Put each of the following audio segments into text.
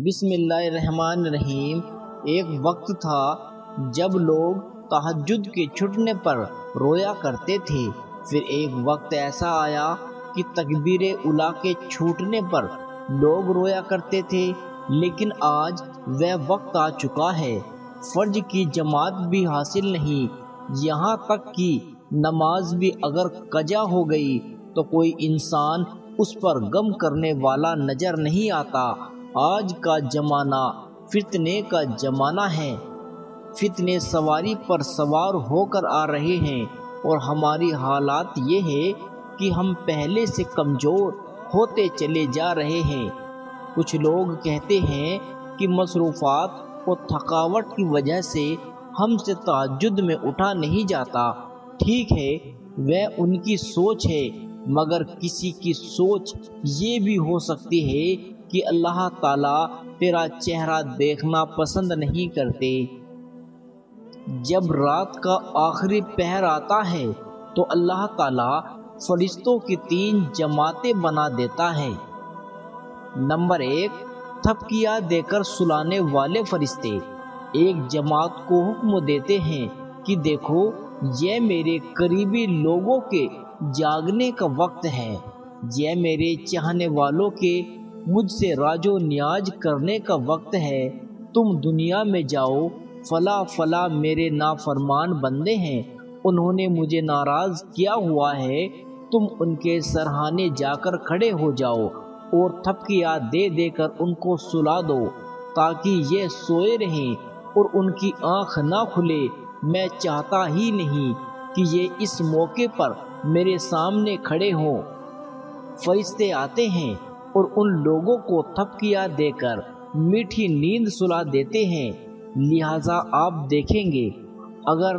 بسم اللہ الرحمن الرحیم۔ ایک وقت تھا جب لوگ تہجد کے چھٹنے پر رویا کرتے تھے۔ پھر ایک وقت ایسا آیا کہ تکبیر اولیٰ کے چھوٹنے پر لوگ رویا کرتے تھے، لیکن آج وہ وقت آ چکا ہے، فرض کی جماعت بھی حاصل نہیں، یہاں تک کہ نماز بھی اگر قضا ہو گئی تو کوئی انسان اس پر غم کرنے والا نظر نہیں آتا۔ آج کا زمانہ فتنے کا زمانہ ہے، فتنے سواری پر سوار ہو کر آ رہے ہیں، اور ہماری حالات یہ ہے کہ ہم پہلے سے کمزور ہوتے چلے جا رہے ہیں۔ کچھ لوگ کہتے ہیں کہ مصروفات اور تھکاوٹ کی وجہ سے ہم سے تہجد میں اٹھا نہیں جاتا۔ ٹھیک ہے، وہ ان کی سوچ ہے، مگر کسی کی سوچ یہ بھی ہو سکتی ہے کہ اللہ تعالیٰ تیرا چہرہ دیکھنا پسند نہیں کرتے۔ جب رات کا آخری پہر آتا ہے تو اللہ تعالیٰ فرشتوں کی 3 جماعتیں بنا دیتا ہے۔ نمبر 1، تھپکیاں دے کر سلانے والے فرشتے ایک جماعت کو حکم دیتے ہیں کہ دیکھو، یہ میرے قریبی لوگوں کے جاگنے کا وقت ہے، یہ میرے چاہنے والوں کے مجھ سے راج و نیاز کرنے کا وقت ہے۔ تم دنیا میں جاؤ، فلاں فلاں میرے نافرمان بندے ہیں، انہوں نے مجھے ناراض کیا ہوا ہے، تم ان کے سرہانے جا کر کھڑے ہو جاؤ اور تھپکیاں دے دے کر ان کو سلا دو تاکہ یہ سوئے رہیں اور ان کی آنکھ نہ کھلے۔ میں چاہتا ہی نہیں کہ یہ اس موقع پر میرے سامنے کھڑے ہوں۔ فرشتے آتے ہیں اور ان لوگوں کو تھپکیاں دے کر میٹھی نیند سلا دیتے ہیں۔ لہٰذا آپ دیکھیں گے، اگر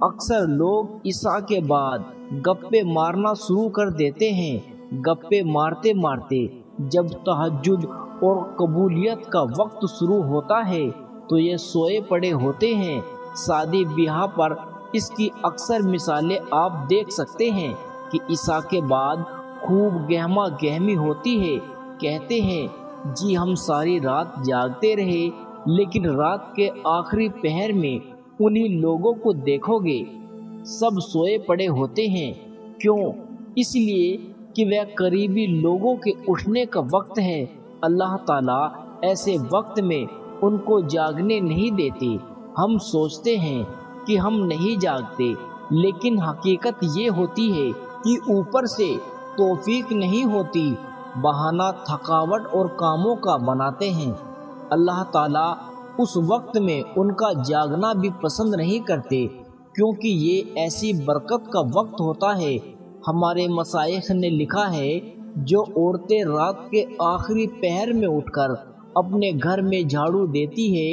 اکثر لوگ عشاء کے بعد گپے مارنا شروع کر دیتے ہیں، گپے مارتے مارتے جب تہجد اور قبولیت کا وقت شروع ہوتا ہے تو یہ سوئے پڑے ہوتے ہیں۔ شادی بیاہ پر اس کی اکثر مثالیں آپ دیکھ سکتے ہیں کہ عشاء کے بعد خوب گہما گہمی ہوتی ہے، کہتے ہیں جی ہم ساری رات جاگتے رہے، لیکن رات کے آخری پہر میں انہی لوگوں کو دیکھو گے سب سوئے پڑے ہوتے ہیں۔ کیوں؟ اس لیے کہ وہ قریبی لوگوں کے اٹھنے کا وقت ہے۔ اللہ تعالیٰ ایسے وقت میں ان کو جاگنے نہیں دیتے۔ ہم سوچتے ہیں کہ ہم نہیں جاگتے، لیکن حقیقت یہ ہوتی ہے کہ اوپر سے توفیق نہیں ہوتی، بہانہ تھکاوٹ اور کاموں کا بناتے ہیں۔ اللہ تعالیٰ اس وقت میں ان کا جاگنا بھی پسند نہیں کرتے، کیونکہ یہ ایسی برکت کا وقت ہوتا ہے۔ ہمارے مشائخ نے لکھا ہے، جو عورتیں رات کے آخری پہر میں اٹھ کر اپنے گھر میں جھاڑو دیتی ہے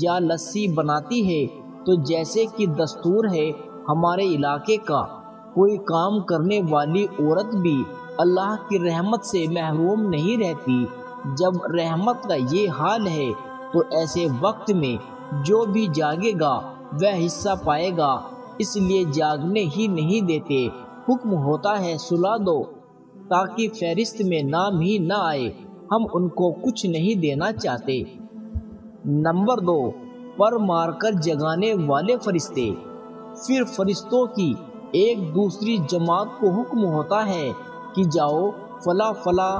یا لسی بناتی ہے، تو جیسے کہ دستور ہے ہمارے علاقے کا، کوئی کام کرنے والی عورت بھی اللہ کی رحمت سے محروم نہیں رہتی۔ جب رحمت کا یہ حال ہے تو ایسے وقت میں جو بھی جاگے گا وہ حصہ پائے گا، اس لیے جاگنے ہی نہیں دیتے۔ حکم ہوتا ہے سلا دو تاکہ فہرست میں نام ہی نہ آئے، ہم ان کو کچھ نہیں دینا چاہتے۔ نمبر 2، پر مار کر جگانے والے فرشتے۔ پھر فرشتوں کی ایک دوسری جماعت کو حکم ہوتا ہے کہ جاؤ، فلاں فلاں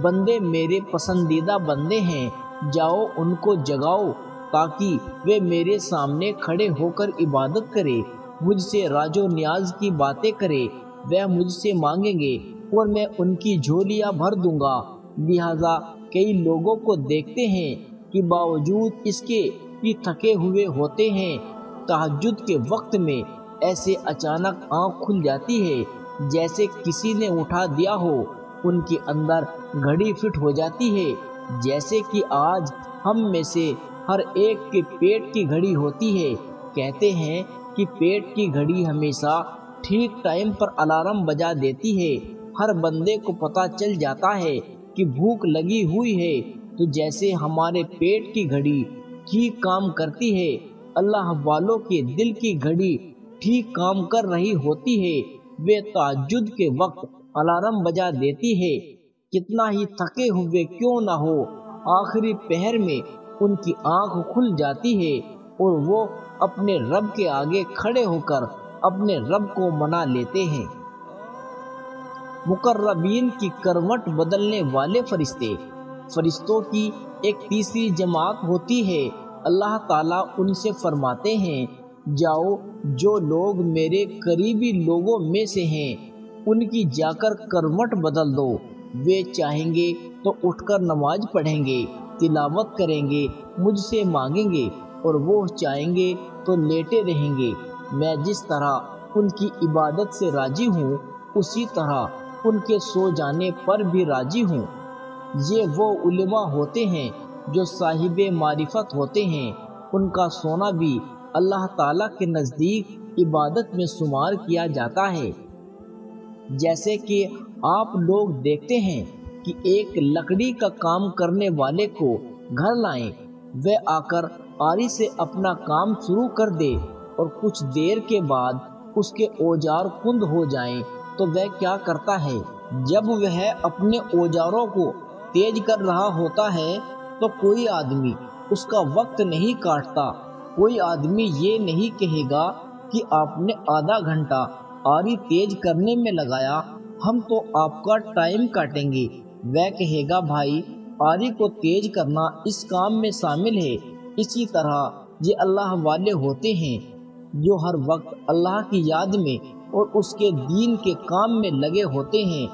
بندے میرے پسندیدہ بندے ہیں، جاؤ ان کو جگاؤ تاکہ وہ میرے سامنے کھڑے ہو کر عبادت کرے، مجھ سے راج و نیاز کی باتیں کرے، وہ مجھ سے مانگیں گے اور میں ان کی جھولیاں بھر دوں گا۔ لہٰذا کئی لوگوں کو دیکھتے ہیں کہ باوجود اس کے کہ تھکے ہوئے ہوتے ہیں، تہجد کے وقت میں ایسے اچانک آنکھ کھل جاتی ہے جیسے کسی نے اٹھا دیا ہو، ان کے اندر گھڑی فٹ ہو جاتی ہے، جیسے کہ آج ہم میں سے ہر ایک کے پیٹ کی گھڑی ہوتی ہے۔ کہتے ہیں کہ پیٹ کی گھڑی ہمیشہ ٹھیک ٹائم پر الارم بجا دیتی ہے، ہر بندے کو پتہ چل جاتا ہے کہ بھوک لگی ہوئی ہے، تو جیسے ہمارے پیٹ کی گھڑی ٹھیک کام کرتی ہے، اللہ والوں کے دل کی گھڑی ٹھیک کام کر رہی ہوتی ہے، وہ تہجد کے وقت الارم بجا دیتی ہے۔ کتنا ہی تھکے ہوئے کیوں نہ ہو، آخری پہر میں ان کی آنکھ کھل جاتی ہے اور وہ اپنے رب کے آگے کھڑے ہو کر اپنے رب کو منا لیتے ہیں۔ مقربین کی کروٹ بدلنے والے فرشتے، فرشتوں کی ایک تیسری جماعت ہوتی ہے۔ اللہ تعالیٰ ان سے فرماتے ہیں، جاؤ، جو لوگ میرے قریبی لوگوں میں سے ہیں ان کی جا کر کروٹ بدل دو۔ وہ چاہیں گے تو اٹھ کر نماز پڑھیں گے، تلاوت کریں گے، مجھ سے مانگیں گے، اور وہ چاہیں گے تو لیٹے رہیں گے۔ میں جس طرح ان کی عبادت سے راضی ہوں، اسی طرح ان کے سو جانے پر بھی راضی ہوں۔ یہ وہ علماء ہوتے ہیں جو صاحب معرفت ہوتے ہیں، ان کا سونا بھی اللہ تعالیٰ کے نزدیک عبادت میں شمار کیا جاتا ہے۔ جیسے کہ آپ لوگ دیکھتے ہیں کہ ایک لکڑی کا کام کرنے والے کو گھر لائیں، وہ آ کر آری سے اپنا کام شروع کر دے اور کچھ دیر کے بعد اس کے اوزار کند ہو جائیں تو وہ کیا کرتا ہے؟ جب وہ اپنے اوزاروں کو تیز کر رہا ہوتا ہے تو کوئی آدمی اس کا وقت نہیں کاٹتا۔ کوئی آدمی یہ نہیں کہے گا کہ آپ نے آدھا گھنٹہ آری تیز کرنے میں لگایا، ہم تو آپ کا ٹائم کاٹیں گے۔ وہ کہے گا، بھائی، آری کو تیز کرنا اس کام میں شامل ہے۔ اسی طرح یہ اللہ والے ہوتے ہیں جو ہر وقت اللہ کی یاد میں اور اس کے دین کے کام میں لگے ہوتے ہیں۔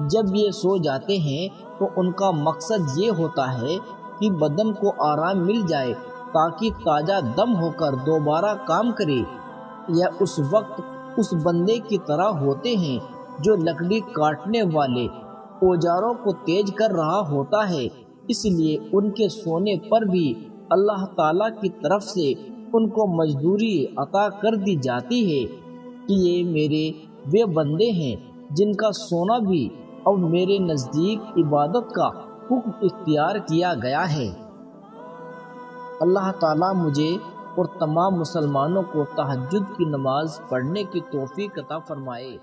جب یہ سو جاتے ہیں تو ان کا مقصد یہ ہوتا ہے کہ بدن کو آرام مل جائے تاکہ تازہ دم ہو کر دوبارہ کام کرے۔ یہ اس وقت اس بندے کی طرح ہوتے ہیں جو لکڑی کاٹنے والے اوزاروں کو تیز کر رہا ہوتا ہے۔ اس لیے ان کے سونے پر بھی اللہ تعالیٰ کی طرف سے ان کو مزدوری عطا کر دی جاتی ہے کہ یہ میرے وہ بندے ہیں جن کا سونا بھی اب میرے نزدیک عبادت کا حکم اختیار کیا گیا ہے۔ اللہ تعالیٰ مجھے اور تمام مسلمانوں کو تہجد کی نماز پڑھنے کی توفیق عطا فرمائے۔